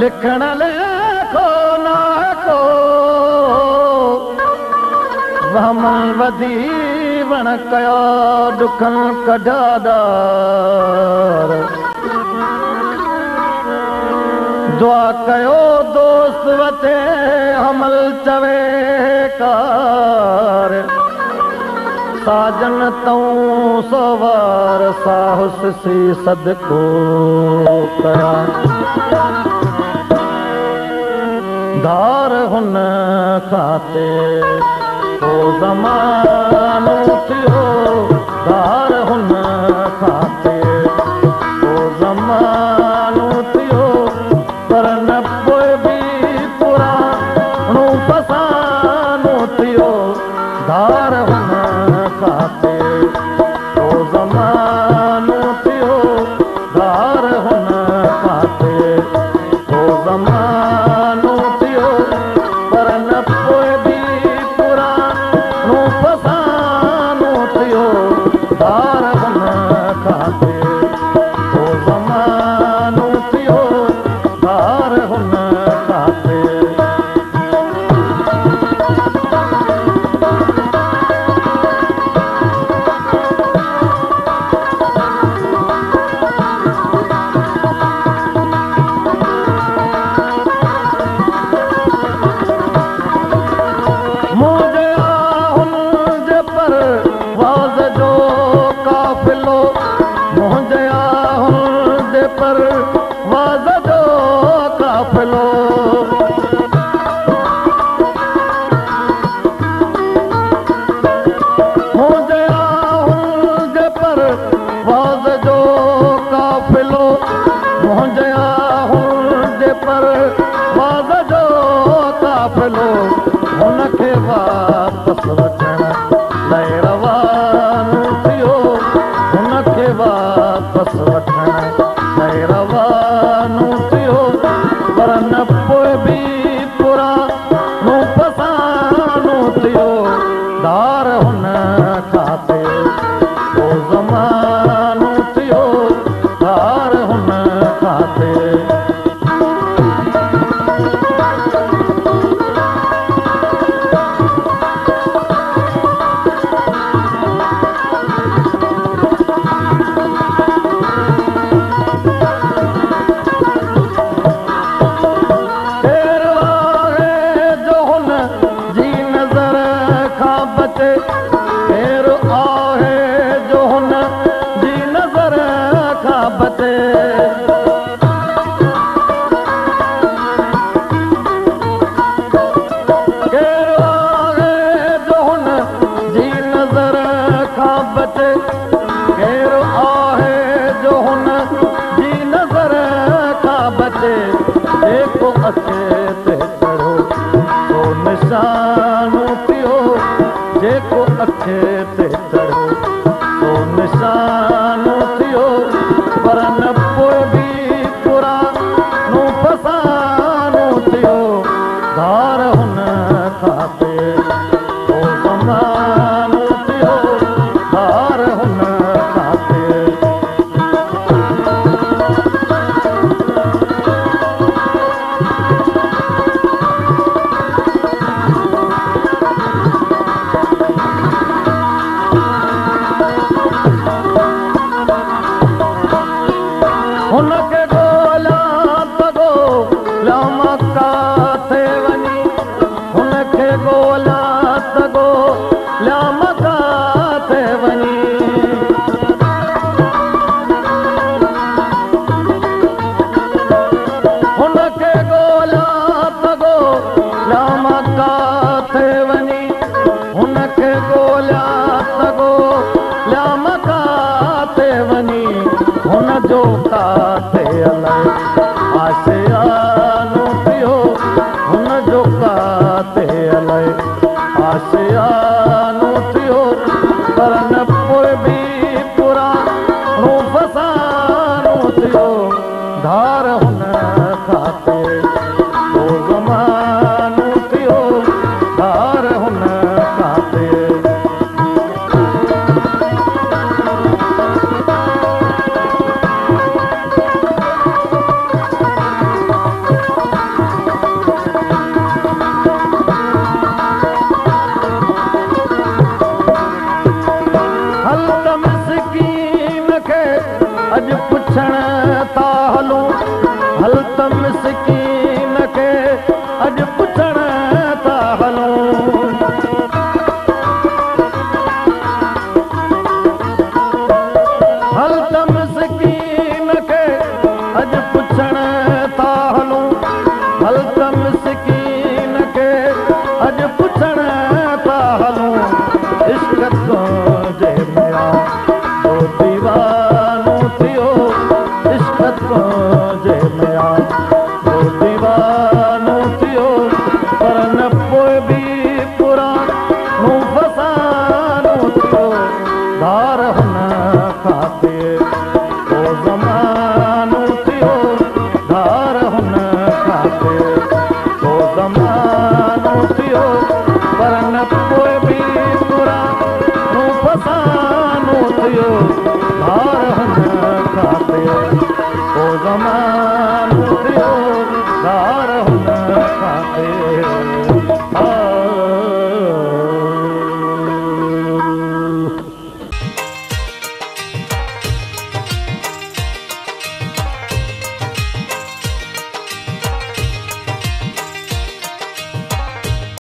लिखण लेखो नाको वहमल वधी वण कयो दुखन कढादार दुआ कयो दोस्त वते हमल चवे कार साजन तूं सवार साहस सी सदको कया धार हुन खाते ओ ज़मानो थियो धार हुन खाते ओ ज़मानो थियो पर न पोइ बि पुराणो फसानो थियो धार हुन खाते ओ ज़मानो थियो धार हुन खाते ओ ज़मानो पर न पोइ बि पुराणो फसानो थियो धार हुन खाते ओ ज़मानो थियो धार हुन खाते पर वाज़ जो काफ़िलो मुंहिंजे आहुल जे पर वाज़ जो काफ़िलो मुंहिंजे आहुल जे पर वाज़ जो काफ़िलो हुनखे वापसि वठण लाइ रवानो थियो हुनखे वापसि वठण रवानो थियो पर न पोइ बि पुराणो फसानो थियो धार हुन खाते ओ ज़मानो थियो धार हुन खाते केरु आहे जो हुन जी नज़र खां बचे केरु आहे जो हुन जी नज़र खां बचे केरु आहे जो हुन जी नज़र खां बचे जेको अचे ते चढ़ो तो निशानो थियो जेको अखे ते चढ़ो तो निशानो थियो पर न पोइ बि पुराणो फसानो थियो धार हुन खाते ओ ज़मानो थियो धार हुन खाते हल त मिसकीन खे अॼु पुछण था हलूं हल त मिसकीन खे अॼु पुछण था हलूं हल त मिसकीन खे अॼु पुछण था हलूं हल त मिसकीन खे अॼु पुछण था हलूं इश्क तुंहिंजे मिया जो दीवानो थियो इश्क तुंहिंजे मिया जो दीवानो थियो पर न पोइ बि पुरानो फसानो थियो धार हुन खाते पोइ ज़मानो थियो धार हुन खाते पोइ ज़मानो थियो पर न पोइ बि पुरानो फसानो थियो धार हुन खाते पोइ ज़मानो थियो